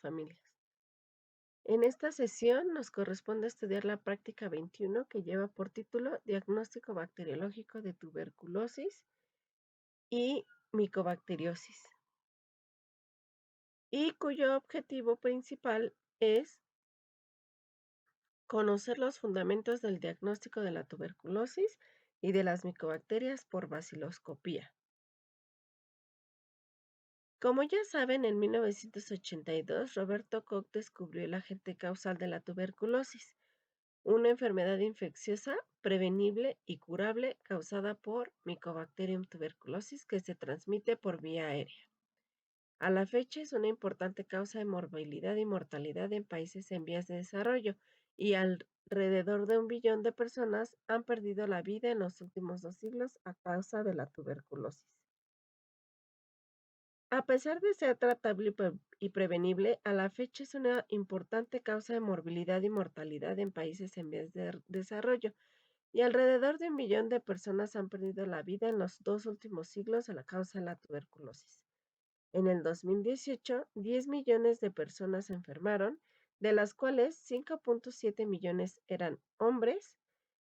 familias. En esta sesión nos corresponde estudiar la práctica 21 que lleva por título Diagnóstico bacteriológico de tuberculosis y micobacteriosis, y cuyo objetivo principal es conocer los fundamentos del diagnóstico de la tuberculosis y de las micobacterias por baciloscopía. Como ya saben, en 1982 Roberto Koch descubrió el agente causal de la tuberculosis, una enfermedad infecciosa prevenible y curable causada por Mycobacterium tuberculosis que se transmite por vía aérea. A la fecha es una importante causa de morbilidad y mortalidad en países en vías de desarrollo, y alrededor de 1 billón de personas han perdido la vida en los últimos 2 siglos a causa de la tuberculosis. A pesar de ser tratable y prevenible, a la fecha es una importante causa de morbilidad y mortalidad en países en vías de desarrollo, y alrededor de 1 billón de personas han perdido la vida en los 2 últimos siglos a la causa de la tuberculosis. En el 2018, 10 millones de personas se enfermaron, de las cuales 5.7 millones eran hombres,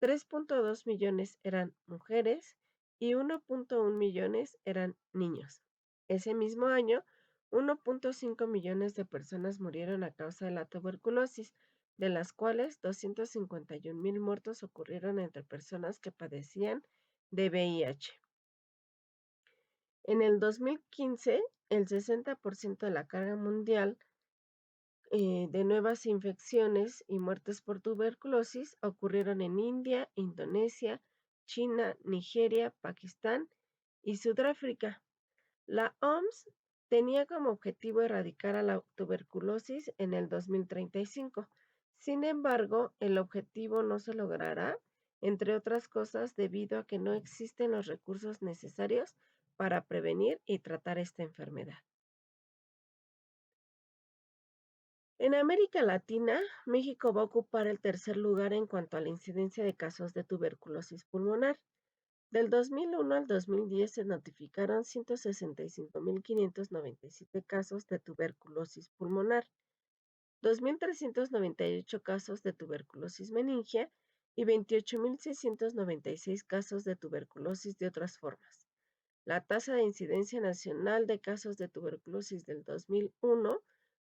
3.2 millones eran mujeres y 1.1 millones eran niños. Ese mismo año, 1.5 millones de personas murieron a causa de la tuberculosis, de las cuales 251,000 muertos ocurrieron entre personas que padecían de VIH. En el 2015, el 60% de la carga mundial de nuevas infecciones y muertes por tuberculosis ocurrieron en India, Indonesia, China, Nigeria, Pakistán y Sudáfrica. La OMS tenía como objetivo erradicar a la tuberculosis en el 2035. Sin embargo, el objetivo no se logrará, entre otras cosas, debido a que no existen los recursos necesarios para prevenir y tratar esta enfermedad. En América Latina, México va a ocupar el tercer lugar en cuanto a la incidencia de casos de tuberculosis pulmonar. Del 2001 al 2010 se notificaron 165,597 casos de tuberculosis pulmonar, 2,398 casos de tuberculosis meningia y 28,696 casos de tuberculosis de otras formas. La tasa de incidencia nacional de casos de tuberculosis del 2001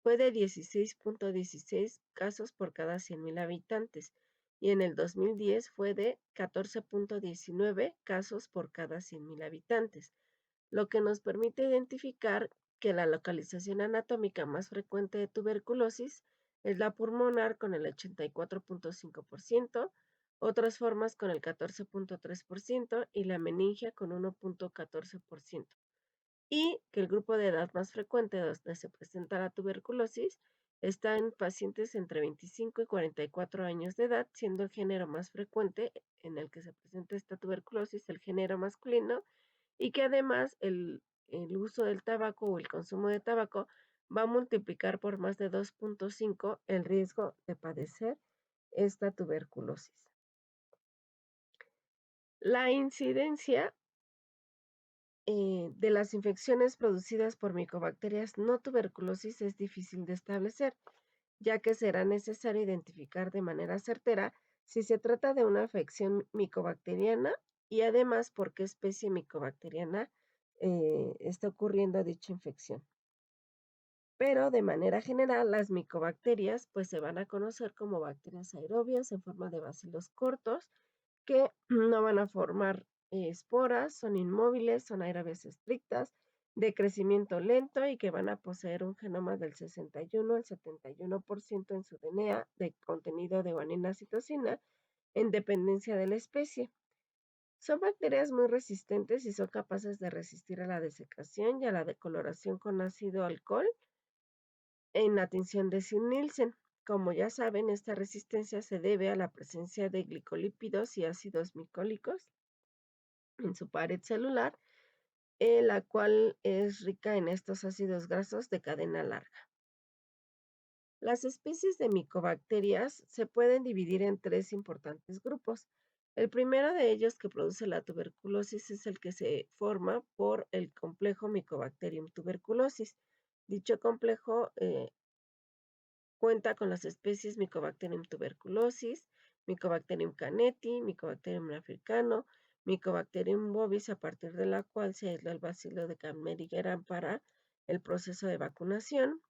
fue de 16,16 casos por cada 100,000 habitantes, y en el 2010 fue de 14,19 casos por cada 100,000 habitantes, lo que nos permite identificar que la localización anatómica más frecuente de tuberculosis es la pulmonar con el 84,5%, otras formas con el 14,3% y la meningia con 1,14%. Y que el grupo de edad más frecuente donde se presenta la tuberculosis está en pacientes entre 25 y 44 años de edad, siendo el género más frecuente en el que se presenta esta tuberculosis el género masculino, y que además el uso del tabaco o el consumo de tabaco va a multiplicar por más de 2,5 el riesgo de padecer esta tuberculosis. La incidencia de las infecciones producidas por micobacterias no tuberculosis es difícil de establecer, ya que será necesario identificar de manera certera si se trata de una afección micobacteriana y además por qué especie micobacteriana está ocurriendo dicha infección. Pero de manera general, las micobacterias pues se van a conocer como bacterias aerobias en forma de bacilos cortos que no van a formar esporas, son inmóviles, son aerobias estrictas, de crecimiento lento y que van a poseer un genoma del 61 al 71% en su DNA de contenido de guanina citosina en dependencia de la especie. Son bacterias muy resistentes y son capaces de resistir a la desecación y a la decoloración con ácido alcohol en la tinción de Sid-Nielsen. Como ya saben, esta resistencia se debe a la presencia de glicolípidos y ácidos micólicos en su pared celular, la cual es rica en estos ácidos grasos de cadena larga. Las especies de micobacterias se pueden dividir en 3 importantes grupos. El primero de ellos que produce la tuberculosis es el que se forma por el complejo Mycobacterium tuberculosis. Dicho complejo Cuenta con las especies Mycobacterium tuberculosis, Mycobacterium caneti, Mycobacterium africano, Mycobacterium bovis, a partir de la cual se aisló el bacilo de Camerigram para el proceso de vacunación,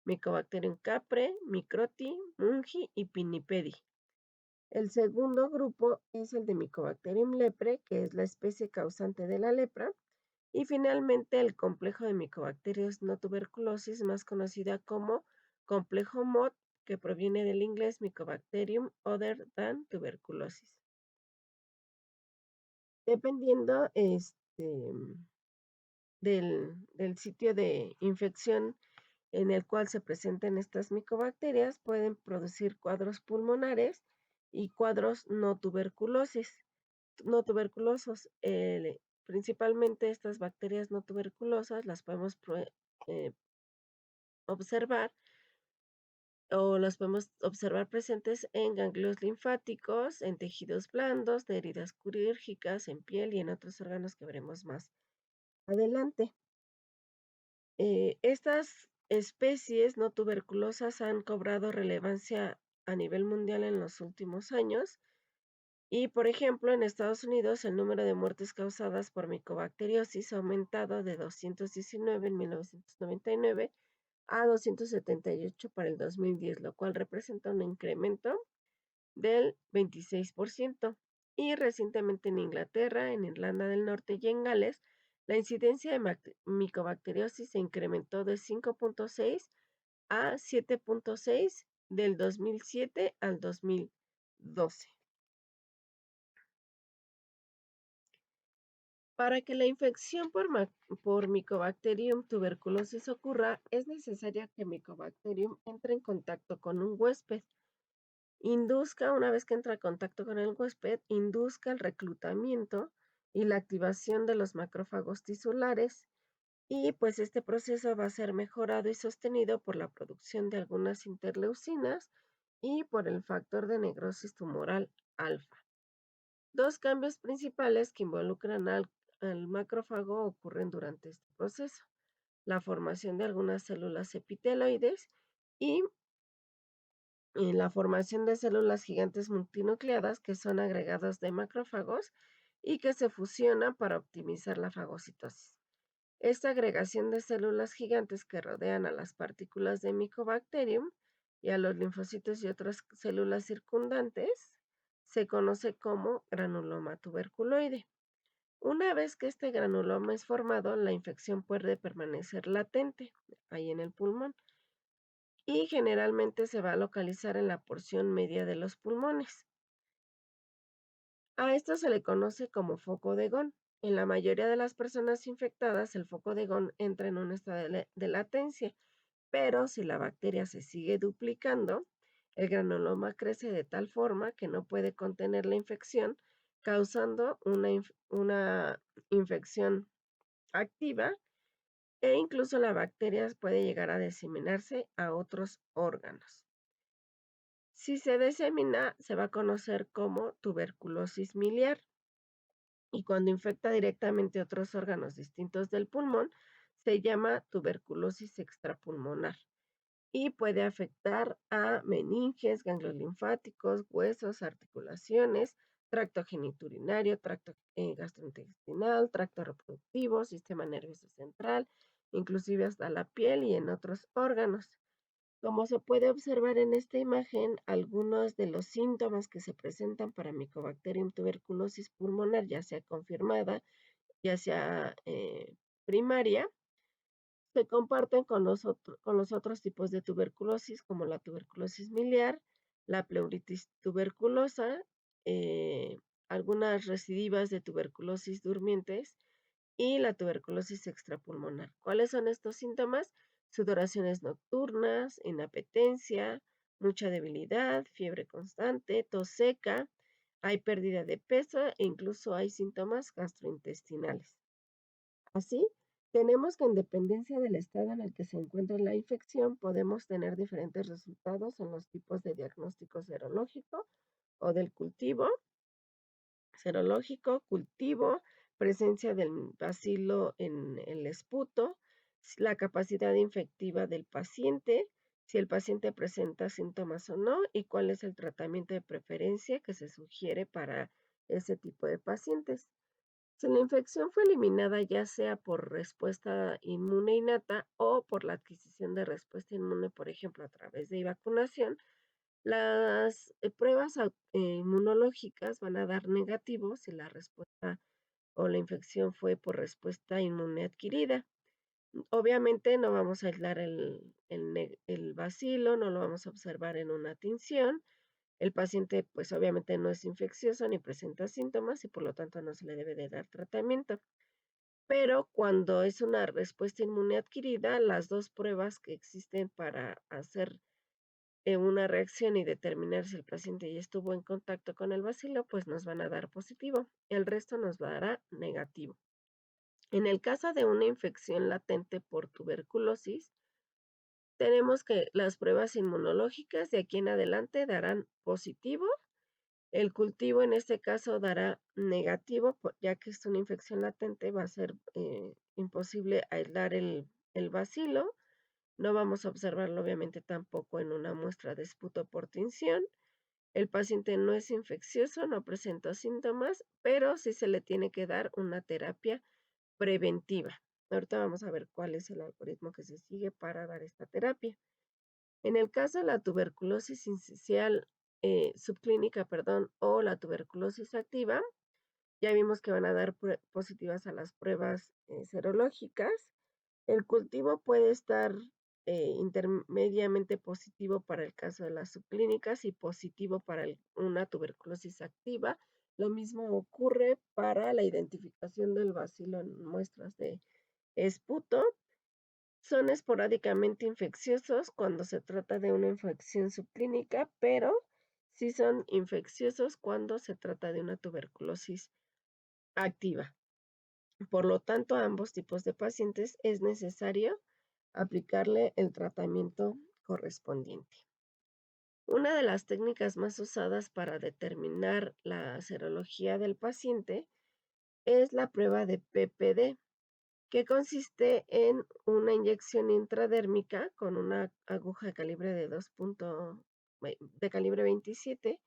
Mycobacterium capre, Microti, Mungi y Pinnipedi. El segundo grupo es el de Mycobacterium lepre, que es la especie causante de la lepra, y finalmente el complejo de micobacterias no tuberculosis, más conocida como complejo MOT, que proviene del inglés Mycobacterium other than tuberculosis. Dependiendo del sitio de infección en el cual se presentan estas micobacterias, pueden producir cuadros pulmonares y cuadros no tuberculosos. Principalmente estas bacterias no tuberculosas las podemos eh, observar las podemos observar presentes en ganglios linfáticos, en tejidos blandos, de heridas quirúrgicas, en piel y en otros órganos que veremos más adelante. Estas especies no tuberculosas han cobrado relevancia a nivel mundial en los últimos años y, por ejemplo, en Estados Unidos el número de muertes causadas por micobacteriosis ha aumentado de 219 en 1999 a 278 para el 2010, lo cual representa un incremento del 26%. Y recientemente en Inglaterra, en Irlanda del Norte y en Gales, la incidencia de micobacteriosis se incrementó de 5.6 a 7.6 del 2007 al 2012. Para que la infección por Mycobacterium tuberculosis ocurra, es necesario que Mycobacterium entre en contacto con un huésped. Una vez que entra en contacto con el huésped, induzca el reclutamiento y la activación de los macrófagos tisulares. Y pues este proceso va a ser mejorado y sostenido por la producción de algunas interleucinas y por el factor de necrosis tumoral alfa. Dos cambios principales que involucran al macrófago ocurren durante este proceso: la formación de algunas células epiteloides y la formación de células gigantes multinucleadas, que son agregados de macrófagos y que se fusionan para optimizar la fagocitosis. Esta agregación de células gigantes que rodean a las partículas de Mycobacterium y a los linfocitos y otras células circundantes se conoce como granuloma tuberculoide. Una vez que este granuloma es formado, la infección puede permanecer latente ahí en el pulmón y generalmente se va a localizar en la porción media de los pulmones. A esto se le conoce como foco de Gone. En la mayoría de las personas infectadas, el foco de Gone entra en un estado de latencia, pero si la bacteria se sigue duplicando, el granuloma crece de tal forma que no puede contener la infección, causando una infección activa, e incluso la bacteria puede llegar a diseminarse a otros órganos. Si se disemina, se va a conocer como tuberculosis miliar, y cuando infecta directamente otros órganos distintos del pulmón, se llama tuberculosis extrapulmonar y puede afectar a meninges, ganglios linfáticos, huesos, articulaciones, tracto genitourinario, tracto gastrointestinal, tracto reproductivo, sistema nervioso central, inclusive hasta la piel y en otros órganos. Como se puede observar en esta imagen, algunos de los síntomas que se presentan para Mycobacterium tuberculosis pulmonar, ya sea confirmada, ya sea primaria, se comparten con los otros tipos de tuberculosis, como la tuberculosis miliar, la pleuritis tuberculosa, eh, algunas recidivas de tuberculosis durmientes y la tuberculosis extrapulmonar. ¿Cuáles son estos síntomas? Sudoraciones nocturnas, inapetencia, mucha debilidad, fiebre constante, tos seca, hay pérdida de peso e incluso hay síntomas gastrointestinales. Así, tenemos que en dependencia del estado en el que se encuentra la infección, podemos tener diferentes resultados en los tipos de diagnóstico serológico o del cultivo, serológico, cultivo, presencia del bacilo en el esputo, la capacidad infectiva del paciente, si el paciente presenta síntomas o no y cuál es el tratamiento de preferencia que se sugiere para ese tipo de pacientes. Si la infección fue eliminada ya sea por respuesta inmune innata o por la adquisición de respuesta inmune, por ejemplo, a través de vacunación, las pruebas inmunológicas van a dar negativo si la respuesta o la infección fue por respuesta inmune adquirida. Obviamente no vamos a aislar el bacilo, no lo vamos a observar en una tinción. El paciente, pues obviamente no es infeccioso ni presenta síntomas y por lo tanto no se le debe de dar tratamiento. Pero cuando es una respuesta inmune adquirida, las dos pruebas que existen para hacer una reacción y determinar si el paciente ya estuvo en contacto con el bacilo, pues nos van a dar positivo. El resto nos dará negativo. En el caso de una infección latente por tuberculosis, tenemos que las pruebas inmunológicas de aquí en adelante darán positivo. El cultivo en este caso dará negativo, ya que es una infección latente, va a ser imposible aislar el bacilo. No vamos a observarlo obviamente tampoco en una muestra de esputo por tinción. El paciente no es infeccioso, no presenta síntomas, pero sí se le tiene que dar una terapia preventiva. Ahorita vamos a ver cuál es el algoritmo que se sigue para dar esta terapia. En el caso de la tuberculosis sincicial subclínica, perdón, o la tuberculosis activa, ya vimos que van a dar positivas a las pruebas serológicas. El cultivo puede estar intermediamente positivo para el caso de las subclínicas y positivo para una tuberculosis activa. Lo mismo ocurre para la identificación del bacilo en muestras de esputo. Son esporádicamente infecciosos cuando se trata de una infección subclínica, pero sí son infecciosos cuando se trata de una tuberculosis activa. Por lo tanto, a ambos tipos de pacientes es necesario aplicarle el tratamiento correspondiente. Una de las técnicas más usadas para determinar la serología del paciente es la prueba de PPD, que consiste en una inyección intradérmica con una aguja de calibre de calibre 27,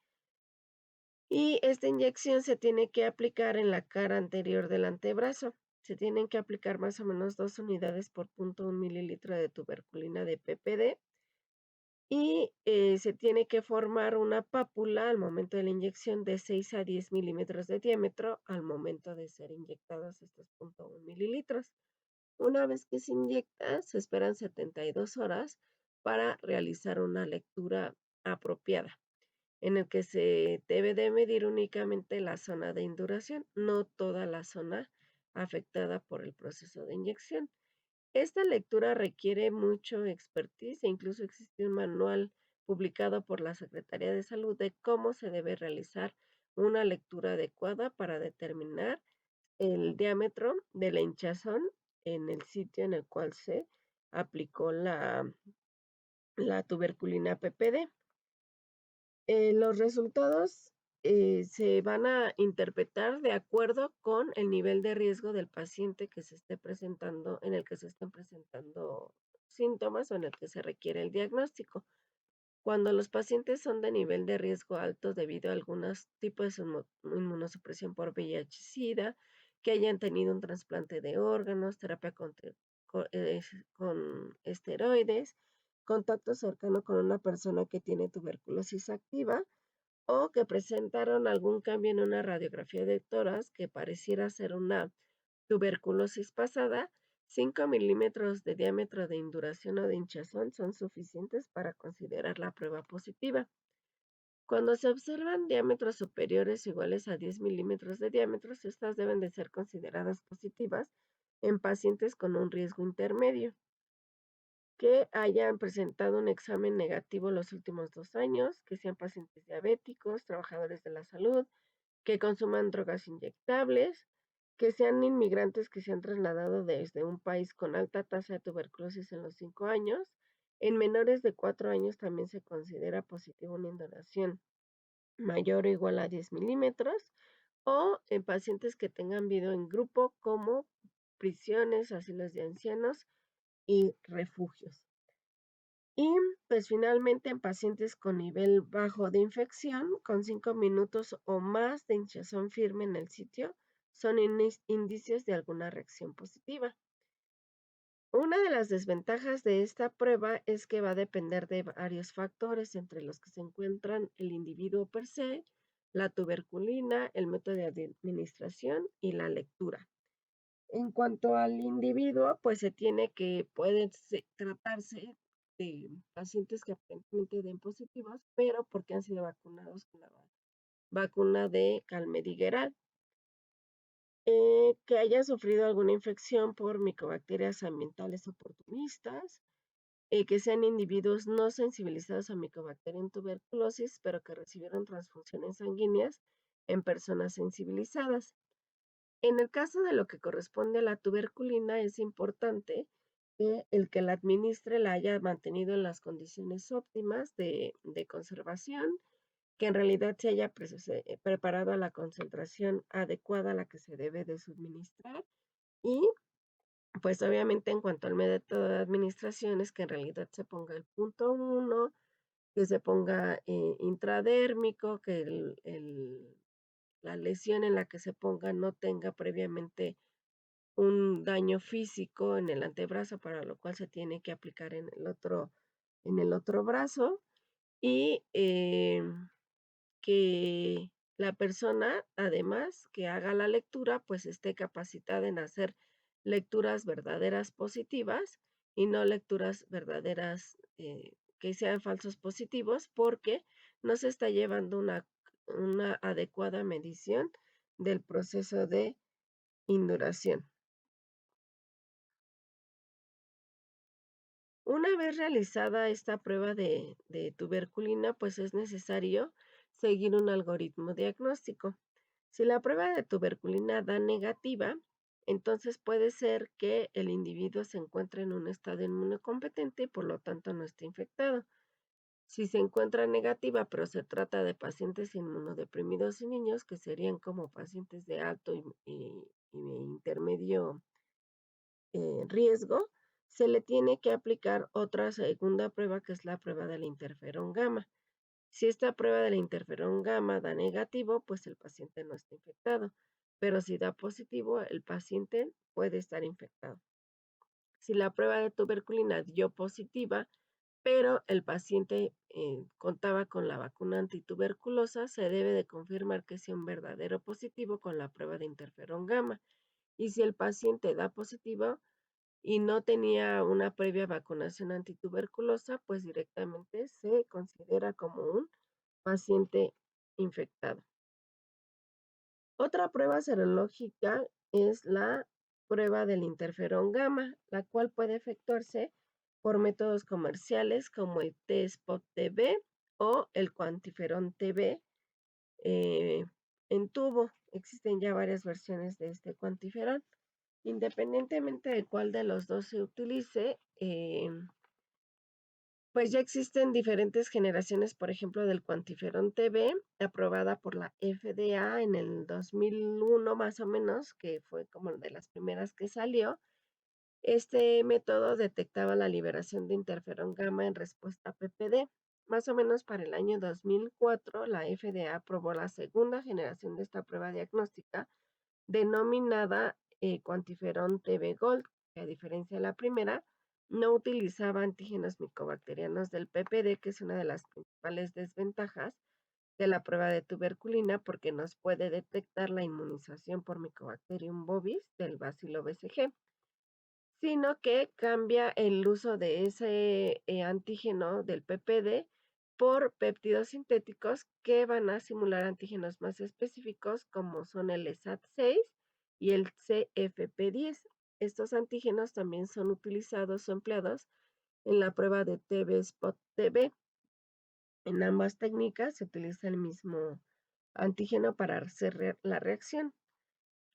y esta inyección se tiene que aplicar en la cara anterior del antebrazo. Se tienen que aplicar más o menos 2 unidades por 0,1 mililitro de tuberculina de PPD y se tiene que formar una pápula al momento de la inyección de 6 a 10 milímetros de diámetro al momento de ser inyectados estos 0,1 mililitros. Una vez que se inyecta, se esperan 72 horas para realizar una lectura apropiada, en el que se debe de medir únicamente la zona de induración, no toda la zona afectada por el proceso de inyección. Esta lectura requiere mucho expertise e incluso existe un manual publicado por la Secretaría de Salud de cómo se debe realizar una lectura adecuada para determinar el diámetro de la hinchazón en el sitio en el cual se aplicó la tuberculina PPD. Los resultados se van a interpretar de acuerdo con el nivel de riesgo del paciente que se esté presentando, en el que se estén presentando síntomas o en el que se requiere el diagnóstico. Cuando los pacientes son de nivel de riesgo alto debido a algunos tipos de inmunosupresión por VIH-Sida, que hayan tenido un trasplante de órganos, terapia con esteroides, contacto cercano con una persona que tiene tuberculosis activa o que presentaron algún cambio en una radiografía de tórax que pareciera ser una tuberculosis pasada, 5 milímetros de diámetro de induración o de hinchazón son suficientes para considerar la prueba positiva. Cuando se observan diámetros superiores o iguales a 10 milímetros de diámetro, estas deben de ser consideradas positivas en pacientes con un riesgo intermedio, que hayan presentado un examen negativo los últimos 2 años, que sean pacientes diabéticos, trabajadores de la salud, que consuman drogas inyectables, que sean inmigrantes que se han trasladado desde un país con alta tasa de tuberculosis en los 5 años. En menores de 4 años también se considera positivo una induración mayor o igual a 10 milímetros, o en pacientes que tengan vivido en grupo como prisiones, asilos de ancianos y refugios. Y pues finalmente en pacientes con nivel bajo de infección, con 5 minutos o más de hinchazón firme en el sitio, son indicios de alguna reacción positiva. Una de las desventajas de esta prueba es que va a depender de varios factores, entre los que se encuentran el individuo per se, la tuberculina, el método de administración y la lectura. En cuanto al individuo, pues se tiene que puede tratarse de pacientes que aparentemente den positivos, pero porque han sido vacunados con la vacuna de Calmedigeral. Que haya sufrido alguna infección por micobacterias ambientales oportunistas, que sean individuos no sensibilizados a Mycobacterium tuberculosis, pero que recibieron transfusiones sanguíneas en personas sensibilizadas. En el caso de lo que corresponde a la tuberculina, es importante que el que la administre la haya mantenido en las condiciones óptimas de conservación, que en realidad se haya preparado a la concentración adecuada a la que se debe de suministrar y pues obviamente en cuanto al método de administración es que en realidad se ponga el punto 1, que se ponga intradérmico, que la lesión en la que se ponga no tenga previamente un daño físico en el antebrazo, para lo cual se tiene que aplicar en el otro brazo y que la persona, además, que haga la lectura, pues esté capacitada en hacer lecturas verdaderas positivas y no lecturas verdaderas que sean falsos positivos, porque no se está llevando una adecuada medición del proceso de induración. Una vez realizada esta prueba de tuberculina, pues es necesario seguir un algoritmo diagnóstico. Si la prueba de tuberculina da negativa, entonces puede ser que el individuo se encuentre en un estado inmunocompetente y por lo tanto no esté infectado. Si se encuentra negativa, pero se trata de pacientes inmunodeprimidos y niños, que serían como pacientes de alto y intermedio riesgo, se le tiene que aplicar otra segunda prueba, que es la prueba del interferón gamma. Si esta prueba del interferón gamma da negativo, pues el paciente no está infectado, pero si da positivo, el paciente puede estar infectado. Si la prueba de tuberculina dio positiva, pero el paciente contaba con la vacuna antituberculosa, se debe de confirmar que sea un verdadero positivo con la prueba de interferón gamma. Y si el paciente da positivo, y no tenía una previa vacunación antituberculosa, pues directamente se considera como un paciente infectado. Otra prueba serológica es la prueba del interferón gamma, la cual puede efectuarse por métodos comerciales como el T-Spot TB o el Quantiferon TB en tubo. Existen ya varias versiones de este Quantiferon. Independientemente de cuál de los dos se utilice, pues ya existen diferentes generaciones, por ejemplo, del Quantiferon TB, aprobada por la FDA en el 2001 más o menos, que fue como de las primeras que salió. Este método detectaba la liberación de interferón gamma en respuesta a PPD. Más o menos para el año 2004, la FDA aprobó la segunda generación de esta prueba diagnóstica, denominada Quantiferon TB Gold, que a diferencia de la primera, no utilizaba antígenos micobacterianos del PPD, que es una de las principales desventajas de la prueba de tuberculina, porque nos puede detectar la inmunización por Mycobacterium bovis del bacilo BCG, sino que cambia el uso de ese antígeno del PPD por péptidos sintéticos que van a simular antígenos más específicos, como son el ESAT6 y el CFP10. Estos antígenos también son utilizados o empleados en la prueba de TB-Spot-TB. En ambas técnicas se utiliza el mismo antígeno para hacer la reacción.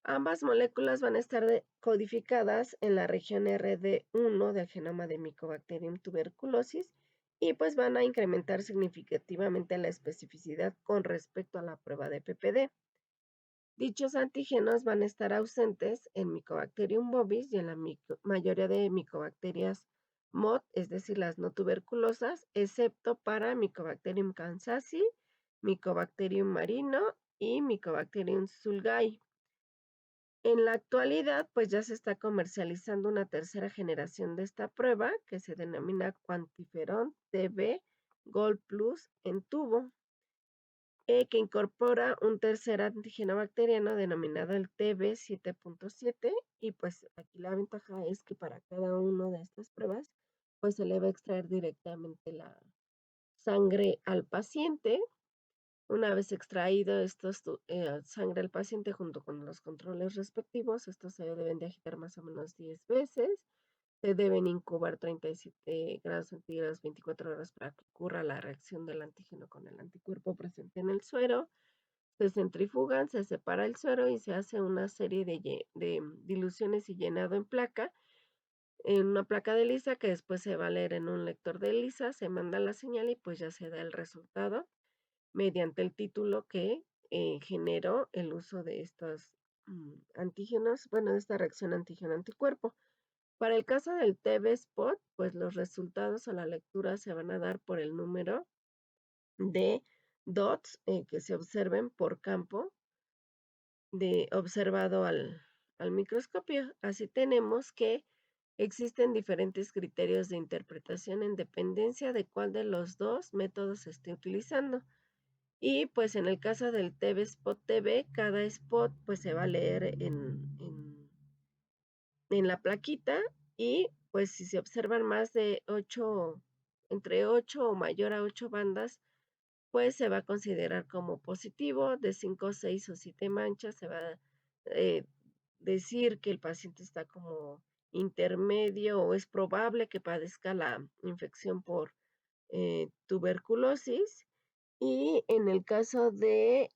Ambas moléculas van a estar codificadas en la región RD1 del genoma de Mycobacterium tuberculosis y pues van a incrementar significativamente la especificidad con respecto a la prueba de PPD. Dichos antígenos van a estar ausentes en Mycobacterium bovis y en la mayoría de micobacterias MOD, es decir, las no tuberculosas, excepto para Mycobacterium kansasi, Mycobacterium marino y Mycobacterium sulgai. En la actualidad, pues ya se está comercializando una tercera generación de esta prueba que se denomina QuantiFERON TB Gold Plus en tubo, que incorpora un tercer antígeno bacteriano denominado el TB7.7 y pues aquí la ventaja es que para cada una de estas pruebas pues se le va a extraer directamente la sangre al paciente. Una vez extraído estos sangre al paciente junto con los controles respectivos, estos se deben de agitar más o menos 10 veces. Se deben incubar 37 grados centígrados 24 horas para que ocurra la reacción del antígeno con el anticuerpo presente en el suero. Se centrifugan, se separa el suero y se hace una serie de diluciones y llenado en una placa de lisa que después se va a leer en un lector de lisa, se manda la señal y pues ya se da el resultado mediante el título que generó el uso de estos antígenos, bueno, de esta reacción antígeno-anticuerpo. Para el caso del TB Spot, pues los resultados a la lectura se van a dar por el número de dots que se observen por campo observado al microscopio. Así tenemos que existen diferentes criterios de interpretación en dependencia de cuál de los dos métodos se esté utilizando. Y pues en el caso del TB Spot TB, cada spot pues se va a leer en la plaquita y pues si se observan más de 8, entre 8 o mayor a 8 bandas, pues se va a considerar como positivo. De 5, 6 o 7 manchas se va a decir que el paciente está como intermedio o es probable que padezca la infección por tuberculosis. Y en el caso de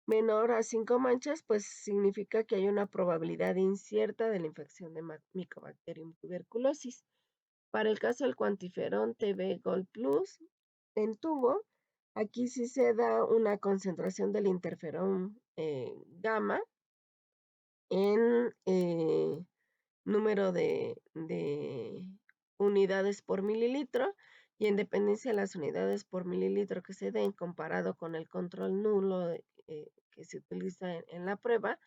menor a 5 manchas, pues significa que hay una probabilidad incierta de la infección de Mycobacterium tuberculosis. Para el caso del QuantiFERON TB Gold Plus en tubo, aquí sí se da una concentración del interferón gamma en número de unidades por mililitro y en dependencia de las unidades por mililitro que se den comparado con el control nulo que se utiliza en la prueba,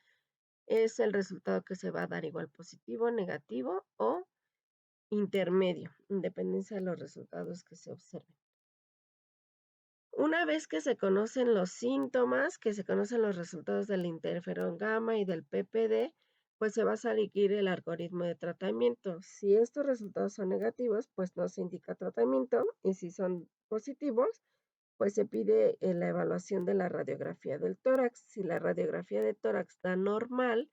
es el resultado que se va a dar igual positivo, negativo o intermedio, en dependencia de los resultados que se observen. Una vez que se conocen los síntomas, que se conocen los resultados del interferón gamma y del PPD, pues se va a seguir el algoritmo de tratamiento. Si estos resultados son negativos, pues no se indica tratamiento y si son positivos, pues se pide la evaluación de la radiografía del tórax. Si la radiografía de tórax da normal,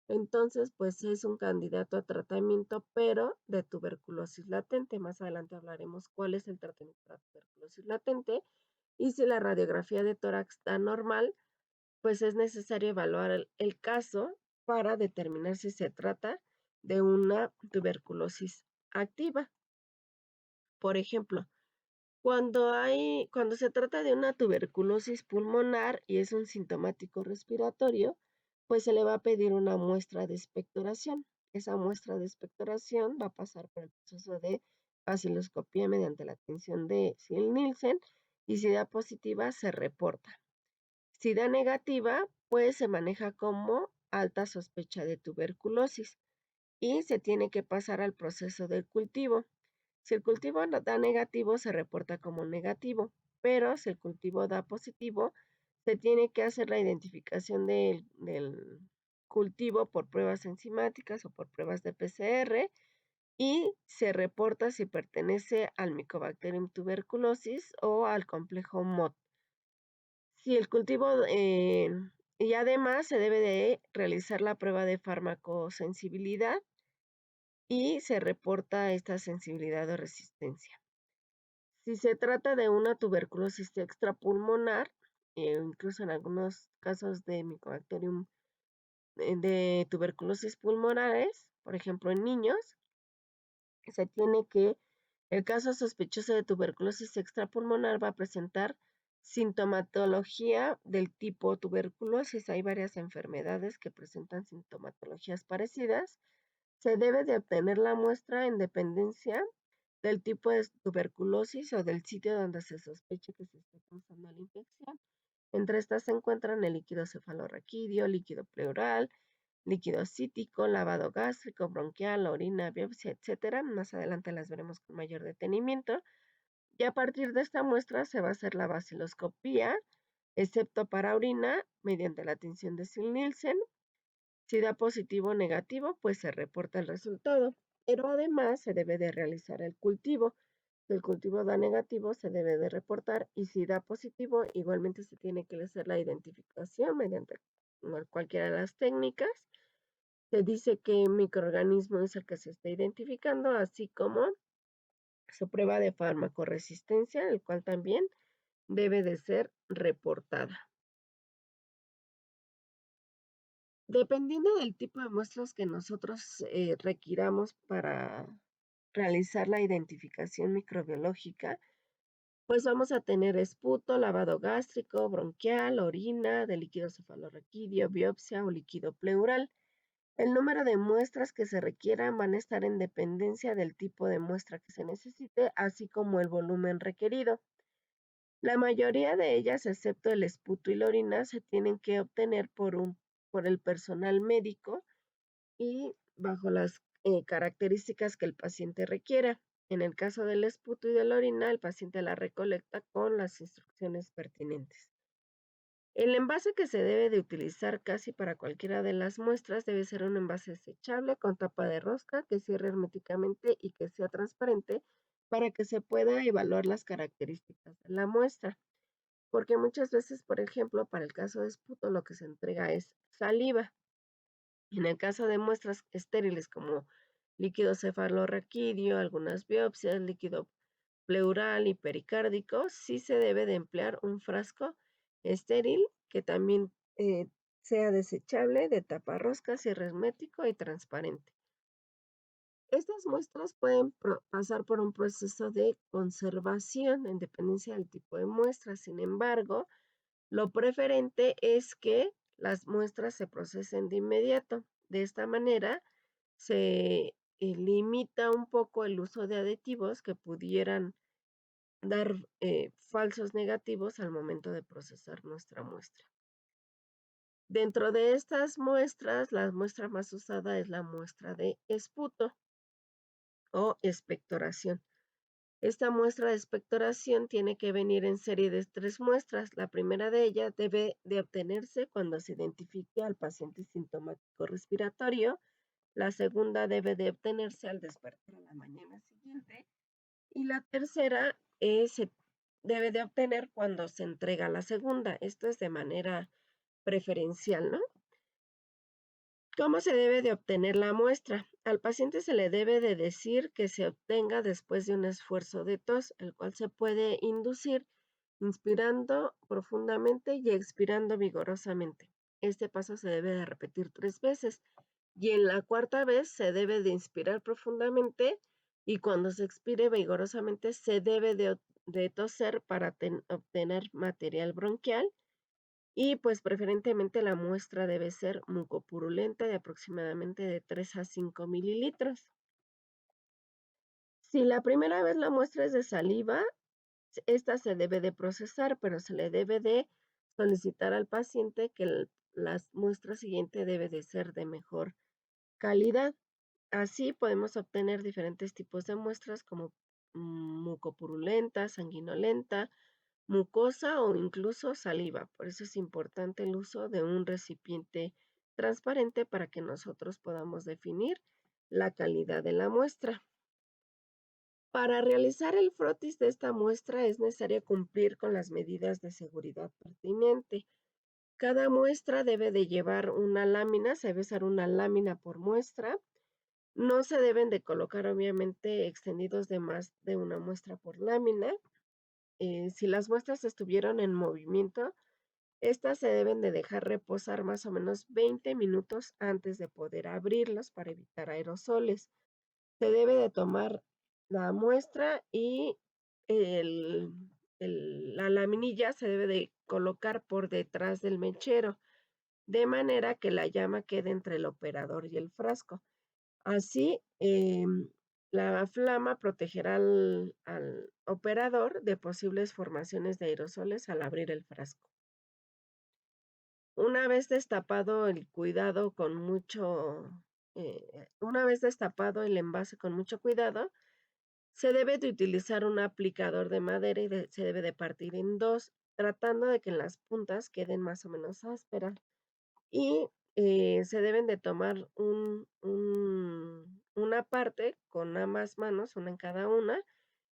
entonces pues es un candidato a tratamiento, pero de tuberculosis latente. Más adelante hablaremos cuál es el tratamiento para tuberculosis latente. Y si la radiografía de tórax está normal, pues es necesario evaluar el caso para determinar si se trata de una tuberculosis activa. Por ejemplo, cuando se trata de una tuberculosis pulmonar y es un sintomático respiratorio, pues se le va a pedir una muestra de expectoración. Esa muestra de expectoración va a pasar por el proceso de baciloscopía mediante la tinción de Ziehl-Neelsen y si da positiva se reporta. Si da negativa, pues se maneja como alta sospecha de tuberculosis y se tiene que pasar al proceso del cultivo. Si el cultivo da negativo, se reporta como negativo, pero si el cultivo da positivo, se tiene que hacer la identificación del cultivo por pruebas enzimáticas o por pruebas de PCR y se reporta si pertenece al Mycobacterium tuberculosis o al complejo MOD. Si el cultivo y además se debe de realizar la prueba de farmacosensibilidad y se reporta esta sensibilidad o resistencia. Si se trata de una tuberculosis extrapulmonar, incluso en algunos casos de Mycobacterium de tuberculosis pulmonares, por ejemplo en niños, se tiene que, el caso sospechoso de tuberculosis extrapulmonar va a presentar sintomatología del tipo tuberculosis. Hay varias enfermedades que presentan sintomatologías parecidas. Se debe de obtener la muestra en dependencia del tipo de tuberculosis o del sitio donde se sospeche que se está causando la infección. Entre estas se encuentran el líquido cefalorraquídeo, líquido pleural, líquido cítico, lavado gástrico, bronquial, orina, biopsia, etcétera. Más adelante las veremos con mayor detenimiento. Y a partir de esta muestra se va a hacer la baciloscopía, excepto para orina, mediante la tinción de Sil-Nielsen. Si da positivo o negativo, pues se reporta el resultado. Pero además se debe de realizar el cultivo. Si el cultivo da negativo, se debe de reportar, y si da positivo, igualmente se tiene que hacer la identificación mediante cualquiera de las técnicas. Se dice qué microorganismo es el que se está identificando, así como su prueba de farmacoresistencia, el cual también debe de ser reportada. Dependiendo del tipo de muestras que nosotros requiramos para realizar la identificación microbiológica, pues vamos a tener esputo, lavado gástrico, bronquial, orina, de líquido cefalorraquídeo, biopsia o líquido pleural. El número de muestras que se requieran van a estar en dependencia del tipo de muestra que se necesite, así como el volumen requerido. La mayoría de ellas, excepto el esputo y la orina, se tienen que obtener por el personal médico y bajo las características que el paciente requiera. En el caso del esputo y de la orina, el paciente la recolecta con las instrucciones pertinentes. El envase que se debe de utilizar casi para cualquiera de las muestras debe ser un envase desechable con tapa de rosca que cierre herméticamente y que sea transparente para que se pueda evaluar las características de la muestra. Porque muchas veces, por ejemplo, para el caso de esputo, lo que se entrega es saliva. En el caso de muestras estériles como líquido cefalorraquídeo, algunas biopsias, líquido pleural y pericárdico, sí se debe de emplear un frasco estéril que también sea desechable, de taparroscas, cierre hermético y transparente. Estas muestras pueden pasar por un proceso de conservación en dependencia del tipo de muestra. Sin embargo, lo preferente es que las muestras se procesen de inmediato. De esta manera se limita un poco el uso de aditivos que pudieran dar falsos negativos al momento de procesar nuestra muestra. Dentro de estas muestras, la muestra más usada es la muestra de esputo o expectoración. Esta muestra de expectoración tiene que venir en serie de 3 muestras. La primera de ellas debe de obtenerse cuando se identifique al paciente sintomático respiratorio. La segunda debe de obtenerse al despertar a la mañana siguiente. Y la tercera se debe de obtener cuando se entrega la segunda. Esto es de manera preferencial, ¿no? ¿Cómo se debe de obtener la muestra? Al paciente se le debe de decir que se obtenga después de un esfuerzo de tos, el cual se puede inducir inspirando profundamente y expirando vigorosamente. Este paso se debe de repetir 3 veces y en la cuarta vez se debe de inspirar profundamente y cuando se expire vigorosamente se debe de toser para obtener material bronquial y pues preferentemente la muestra debe ser mucopurulenta de aproximadamente de 3 a 5 mililitros. Si la primera vez la muestra es de saliva, esta se debe de procesar, pero se le debe de solicitar al paciente que la muestra siguiente debe de ser de mejor calidad. Así podemos obtener diferentes tipos de muestras como mucopurulenta, sanguinolenta, mucosa o incluso saliva. Por eso es importante el uso de un recipiente transparente para que nosotros podamos definir la calidad de la muestra. Para realizar el frotis de esta muestra es necesario cumplir con las medidas de seguridad pertinente. Cada muestra debe de llevar una lámina, se debe usar una lámina por muestra. No se deben de colocar obviamente extendidos de más de una muestra por lámina. Si las muestras estuvieron en movimiento, estas se deben de dejar reposar más o menos 20 minutos antes de poder abrirlos para evitar aerosoles. Se debe de tomar la muestra y el la laminilla se debe de colocar por detrás del mechero, de manera que la llama quede entre el operador y el frasco. Así, la flama protegerá al operador de posibles formaciones de aerosoles al abrir el frasco. Una vez destapado el cuidado con mucho, una vez destapado el envase con mucho cuidado, se debe de utilizar un aplicador de madera y se debe de partir en dos, tratando de que las puntas queden más o menos ásperas. Y se deben de tomar una parte con ambas manos, una en cada una,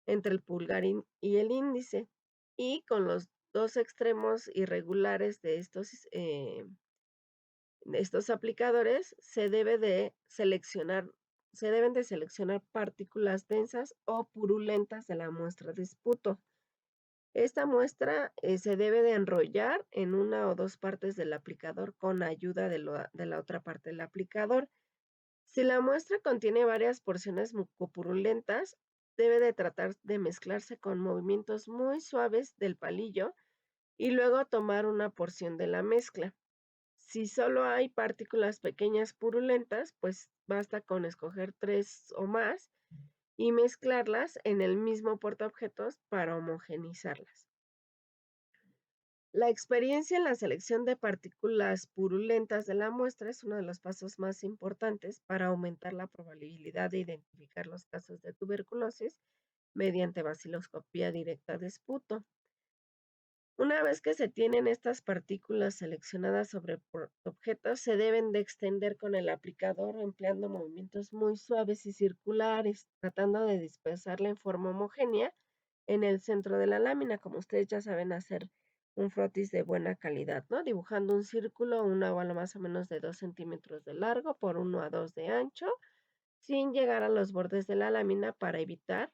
entre el pulgar y el índice. Y con los dos extremos irregulares de estos aplicadores se deben de seleccionar partículas densas o purulentas de la muestra de esputo. Esta muestra, se debe de enrollar en una o 2 partes del aplicador con ayuda de la otra parte del aplicador. Si la muestra contiene varias porciones mucopurulentas, debe de tratar de mezclarse con movimientos muy suaves del palillo y luego tomar una porción de la mezcla. Si solo hay partículas pequeñas purulentas, pues basta con escoger 3 o más y mezclarlas en el mismo portaobjetos para homogeneizarlas. La experiencia en la selección de partículas purulentas de la muestra es uno de los pasos más importantes para aumentar la probabilidad de identificar los casos de tuberculosis mediante baciloscopía directa de esputo. Una vez que se tienen estas partículas seleccionadas sobre objetos, se deben de extender con el aplicador empleando movimientos muy suaves y circulares, tratando de dispersarla en forma homogénea en el centro de la lámina, como ustedes ya saben hacer un frotis de buena calidad, ¿no? Dibujando un círculo, una bola más o menos de 2 centímetros de largo por 1 a 2 de ancho, sin llegar a los bordes de la lámina para evitar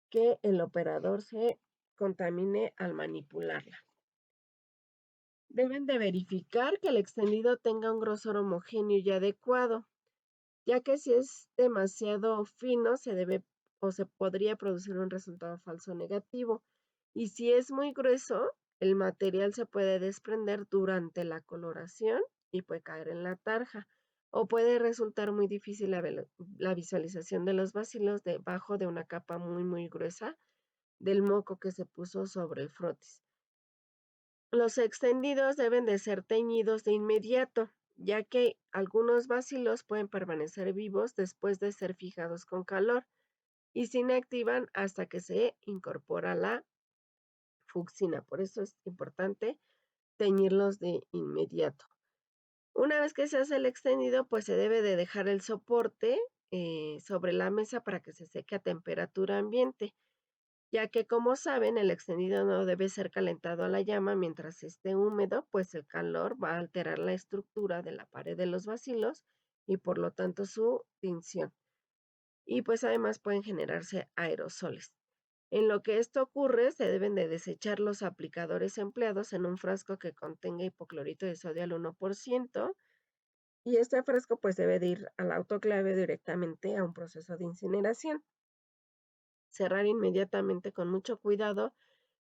que el operador se contamine al manipularla. Deben de verificar que el extendido tenga un grosor homogéneo y adecuado, ya que si es demasiado fino se debe o se podría producir un resultado falso negativo. Y si es muy grueso, el material se puede desprender durante la coloración y puede caer en la tarja. O puede resultar muy difícil la visualización de los bacilos debajo de una capa muy gruesa del moco que se puso sobre el frotis. Los extendidos deben de ser teñidos de inmediato, ya que algunos bacilos pueden permanecer vivos después de ser fijados con calor y se inactivan hasta que se incorpora la fucsina. Por eso es importante teñirlos de inmediato. Una vez que se hace el extendido, pues se debe de dejar el soporte sobre la mesa para que se seque a temperatura ambiente, ya que como saben, el extendido no debe ser calentado a la llama mientras esté húmedo, pues el calor va a alterar la estructura de la pared de los bacilos y por lo tanto su tinción. Y pues además pueden generarse aerosoles. En lo que esto ocurre, se deben de desechar los aplicadores empleados en un frasco que contenga hipoclorito de sodio al 1%, y este frasco pues debe de ir al autoclave directamente a un proceso de incineración. Cerrar inmediatamente con mucho cuidado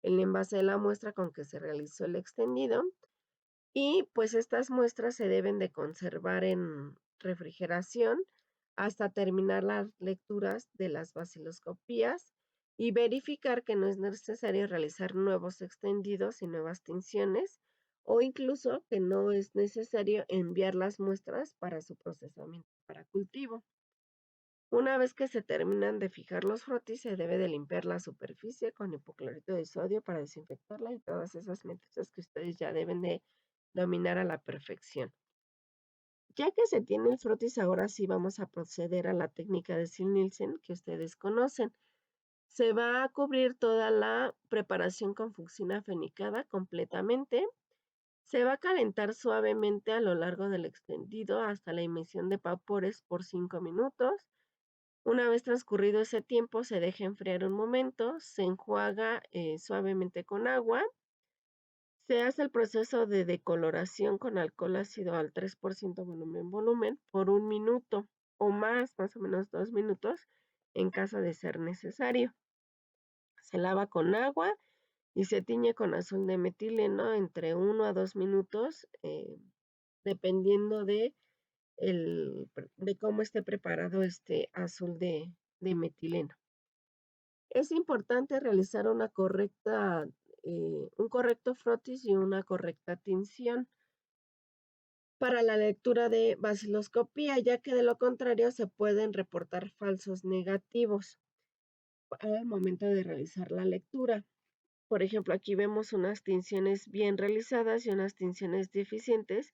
el envase de la muestra con que se realizó el extendido y pues estas muestras se deben de conservar en refrigeración hasta terminar las lecturas de las baciloscopías y verificar que no es necesario realizar nuevos extendidos y nuevas tinciones o incluso que no es necesario enviar las muestras para su procesamiento para cultivo. Una vez que se terminan de fijar los frotis, se debe de limpiar la superficie con hipoclorito de sodio para desinfectarla y todas esas metizas que ustedes ya deben de dominar a la perfección. Ya que se tiene el frotis, ahora sí vamos a proceder a la técnica de Sil-Nielsen que ustedes conocen. Se va a cubrir toda la preparación con fucsina fenicada completamente. Se va a calentar suavemente a lo largo del extendido hasta la emisión de vapores por 5 minutos. Una vez transcurrido ese tiempo, se deja enfriar un momento, se enjuaga suavemente con agua, se hace el proceso de decoloración con alcohol ácido al 3% volumen por 1 minuto o más o menos 2 minutos en caso de ser necesario. Se lava con agua y se tiñe con azul de metileno entre 1 a 2 minutos, dependiendo de de cómo esté preparado este azul de metileno. Es importante realizar un correcto frotis y una correcta tinción para la lectura de vaciloscopía, ya que de lo contrario se pueden reportar falsos negativos al momento de realizar la lectura. Por ejemplo, aquí vemos unas tinciones bien realizadas y unas tinciones deficientes,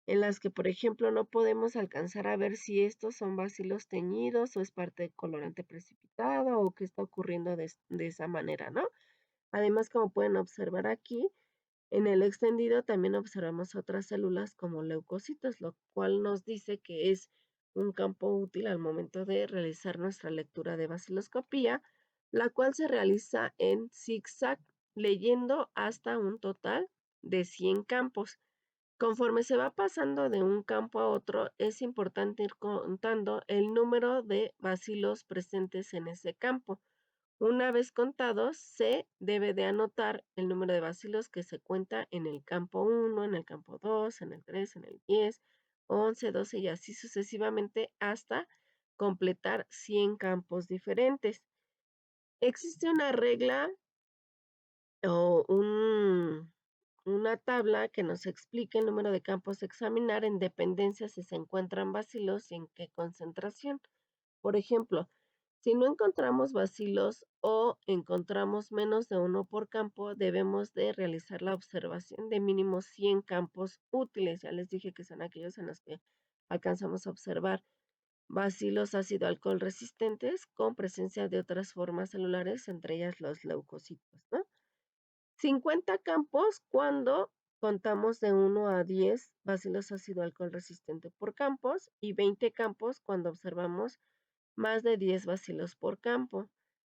en las que, por ejemplo, no podemos alcanzar a ver si estos son bacilos teñidos o es parte de colorante precipitado o qué está ocurriendo de esa manera, ¿no? Además, como pueden observar aquí, en el extendido también observamos otras células como leucocitos, lo cual nos dice que es un campo útil al momento de realizar nuestra lectura de vaciloscopía, la cual se realiza en zigzag, leyendo hasta un total de 100 campos. Conforme se va pasando de un campo a otro, es importante ir contando el número de bacilos presentes en ese campo. Una vez contados, se debe de anotar el número de bacilos que se cuenta en el campo 1, en el campo 2, en el 3, en el 10, 11, 12 y así sucesivamente hasta completar 100 campos diferentes. Existe una regla o una tabla que nos explica el número de campos a examinar en dependencia si se encuentran bacilos y en qué concentración. Por ejemplo, si no encontramos bacilos o encontramos menos de uno por campo, debemos de realizar la observación de mínimo 100 campos útiles. Ya les dije que son aquellos en los que alcanzamos a observar bacilos ácido alcohol resistentes con presencia de otras formas celulares, entre ellas los leucocitos, ¿no? 50 campos cuando contamos de 1 a 10 bacilos ácido alcohol resistente por campos y 20 campos cuando observamos más de 10 bacilos por campo.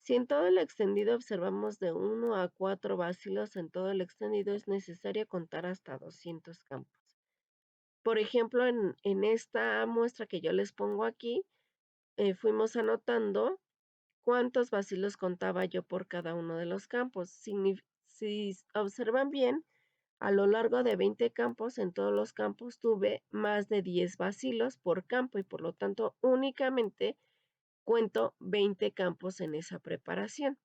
Si en todo el extendido observamos de 1 a 4 bacilos en todo el extendido, es necesario contar hasta 200 campos. Por ejemplo, en esta muestra que yo les pongo aquí, fuimos anotando cuántos bacilos contaba yo por cada uno de los campos. Si observan bien, a lo largo de 20 campos, en todos los campos tuve más de 10 bacilos por campo y por lo tanto únicamente cuento 20 campos en esa preparación.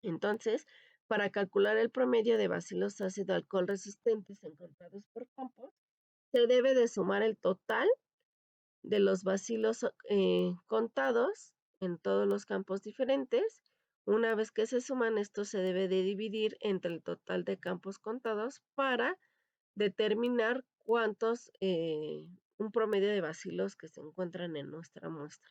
Entonces, para calcular el promedio de bacilos ácido alcohol resistentes encontrados por campos, se debe de sumar el total de los bacilos contados en todos los campos diferentes. Una vez que se suman, esto se debe de dividir entre el total de campos contados para determinar un promedio de bacilos que se encuentran en nuestra muestra.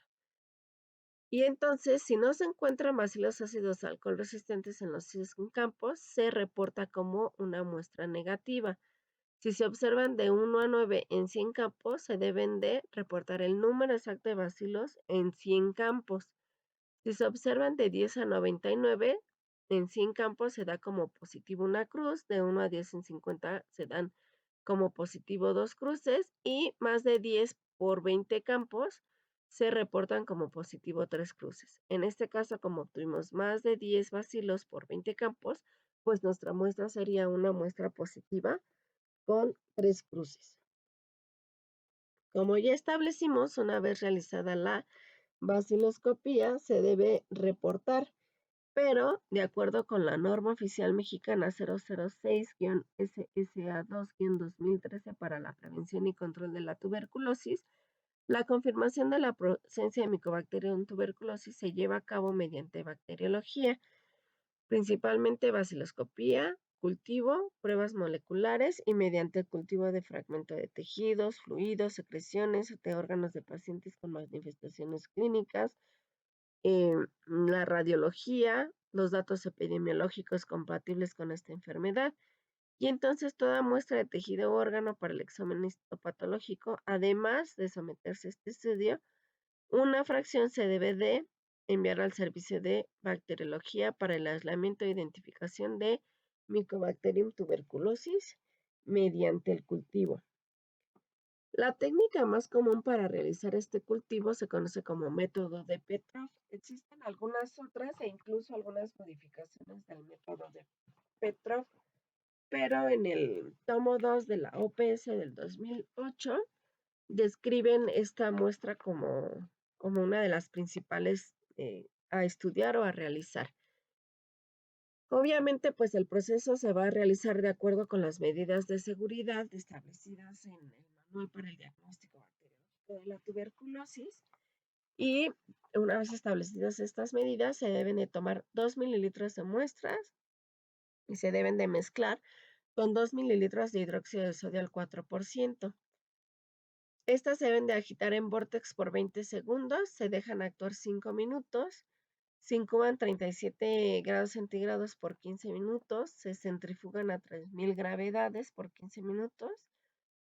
Y entonces, si no se encuentran bacilos ácidos alcohol resistentes en los 100 campos, se reporta como una muestra negativa. Si se observan de 1 a 9 en 100 campos, se deben de reportar el número exacto de bacilos en 100 campos. Si se observan de 10 a 99 en 100 campos, se da como positivo una cruz, de 1 a 10 en 50 se dan como positivo dos cruces y más de 10 por 20 campos se reportan como positivo tres cruces. En este caso, como obtuvimos más de 10 bacilos por 20 campos, pues nuestra muestra sería una muestra positiva con tres cruces. Como ya establecimos, una vez realizada la baciloscopía, se debe reportar, pero de acuerdo con la norma oficial mexicana 006-SSA2-2013 para la prevención y control de la tuberculosis, la confirmación de la presencia de Mycobacterium tuberculosis se lleva a cabo mediante bacteriología, principalmente baciloscopía, cultivo, pruebas moleculares y mediante el cultivo de fragmento de tejidos, fluidos, secreciones de órganos de pacientes con manifestaciones clínicas, la radiología, los datos epidemiológicos compatibles con esta enfermedad. Y entonces toda muestra de tejido o órgano para el examen histopatológico, además de someterse a este estudio, una fracción se debe de enviar al servicio de bacteriología para el aislamiento e identificación de Mycobacterium tuberculosis mediante el cultivo. La técnica más común para realizar este cultivo se conoce como método de Petrov. Existen algunas otras e incluso algunas modificaciones del método de Petrov, pero en el tomo 2 de la OPS del 2008 describen esta muestra como una de las principales a estudiar o a realizar. Obviamente, pues el proceso se va a realizar de acuerdo con las medidas de seguridad establecidas en el Manual para el Diagnóstico Bacteriológico de la Tuberculosis. Y una vez establecidas estas medidas, se deben de tomar 2 mililitros de muestras y se deben de mezclar con 2 mililitros de hidróxido de sodio al 4%. Estas se deben de agitar en vórtex por 20 segundos, se dejan actuar 5 minutos, se incuban 37 grados centígrados por 15 minutos, se centrifugan a 3000 gravedades por 15 minutos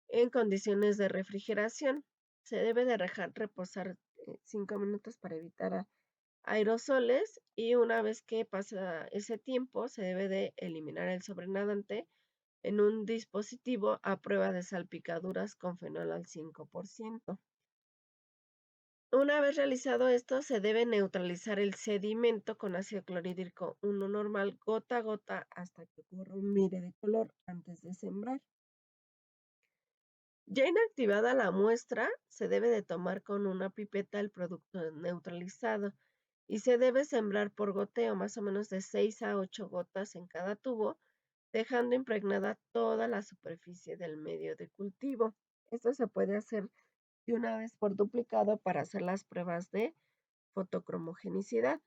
en condiciones de refrigeración. Se debe de dejar reposar 5 minutos para evitar aerosoles y una vez que pasa ese tiempo se debe de eliminar el sobrenadante en un dispositivo a prueba de salpicaduras con fenol al 5%. Una vez realizado esto, se debe neutralizar el sedimento con ácido clorhídrico 1 normal gota a gota hasta que ocurra un mire de color antes de sembrar. Ya inactivada la muestra, se debe de tomar con una pipeta el producto neutralizado y se debe sembrar por goteo, más o menos de 6 a 8 gotas en cada tubo, dejando impregnada toda la superficie del medio de cultivo. Esto se puede hacer de una vez por duplicado para hacer las pruebas de fotocromogenicidad.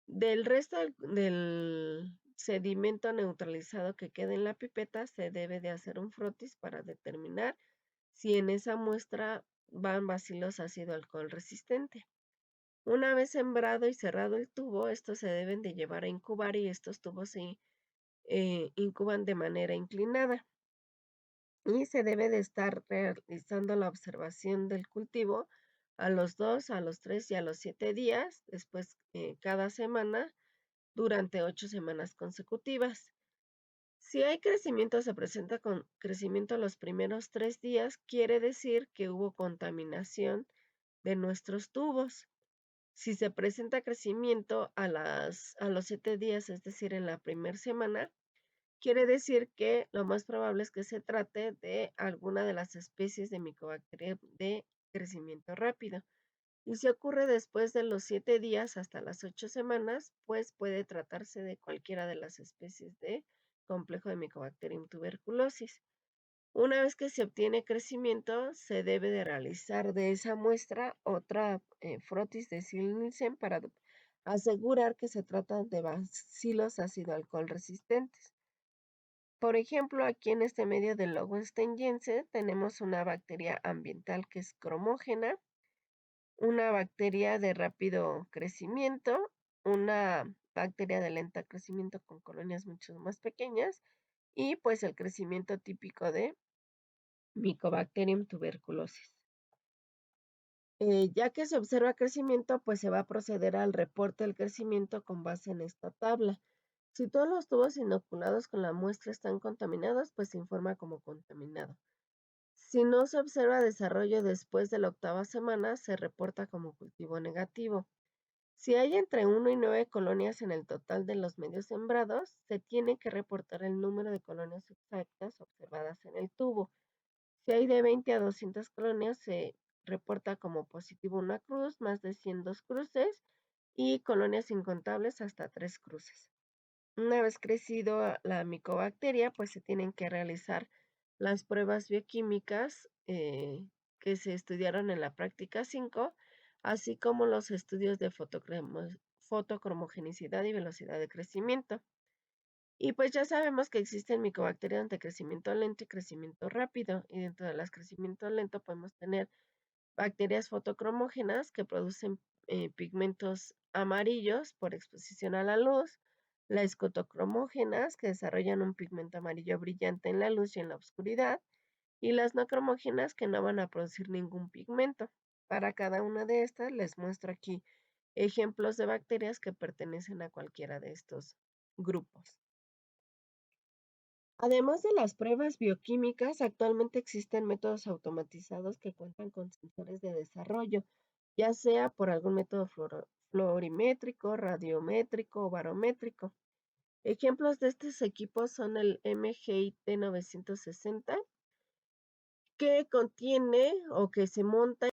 Del resto del sedimento neutralizado que quede en la pipeta, se debe de hacer un frotis para determinar si en esa muestra van bacilos ácido alcohol resistente. Una vez sembrado y cerrado el tubo, estos se deben de llevar a incubar y estos tubos se incuban de manera inclinada. Y se debe de estar realizando la observación del cultivo a los 2, a los 3 y a los 7 días, después cada semana, durante 8 semanas consecutivas. Si hay crecimiento, se presenta con crecimiento los primeros 3 días, quiere decir que hubo contaminación de nuestros tubos. Si se presenta crecimiento a los 7 días, es decir, en la primera semana, quiere decir que lo más probable es que se trate de alguna de las especies de Mycobacteria de crecimiento rápido. Y si ocurre después de los 7 días hasta las 8 semanas, pues puede tratarse de cualquiera de las especies de complejo de Mycobacterium tuberculosis. Una vez que se obtiene crecimiento, se debe de realizar de esa muestra otra frotis de Nielsen para asegurar que se trata de bacilos ácido alcohol resistentes. Por ejemplo, aquí en este medio del Lowensteinense tenemos una bacteria ambiental que es cromógena, una bacteria de rápido crecimiento, una bacteria de lento crecimiento con colonias mucho más pequeñas y pues el crecimiento típico de Mycobacterium tuberculosis. Ya que se observa crecimiento, pues se va a proceder al reporte del crecimiento con base en esta tabla. Si todos los tubos inoculados con la muestra están contaminados, pues se informa como contaminado. Si no se observa desarrollo después de la 8ª semana, se reporta como cultivo negativo. Si hay entre 1 y 9 colonias en el total de los medios sembrados, se tiene que reportar el número de colonias exactas observadas en el tubo. Si hay de 20 a 200 colonias, se reporta como positivo una cruz, más de 100 dos cruces y colonias incontables hasta 3 cruces. Una vez crecido la micobacteria, pues se tienen que realizar las pruebas bioquímicas que se estudiaron en la práctica 5, así como los estudios de fotocromogenicidad y velocidad de crecimiento. Y pues ya sabemos que existen micobacterias de crecimiento lento y crecimiento rápido. Y dentro de las crecimiento lento podemos tener bacterias fotocromógenas que producen pigmentos amarillos por exposición a la luz, las escotocromógenas que desarrollan un pigmento amarillo brillante en la luz y en la oscuridad, y las no cromógenas que no van a producir ningún pigmento. Para cada una de estas les muestro aquí ejemplos de bacterias que pertenecen a cualquiera de estos grupos. Además de las pruebas bioquímicas, actualmente existen métodos automatizados que cuentan con sensores de desarrollo, ya sea por algún método florimétrico, radiométrico o barométrico. Ejemplos de estos equipos son el MGIT 960 que contiene o que se monta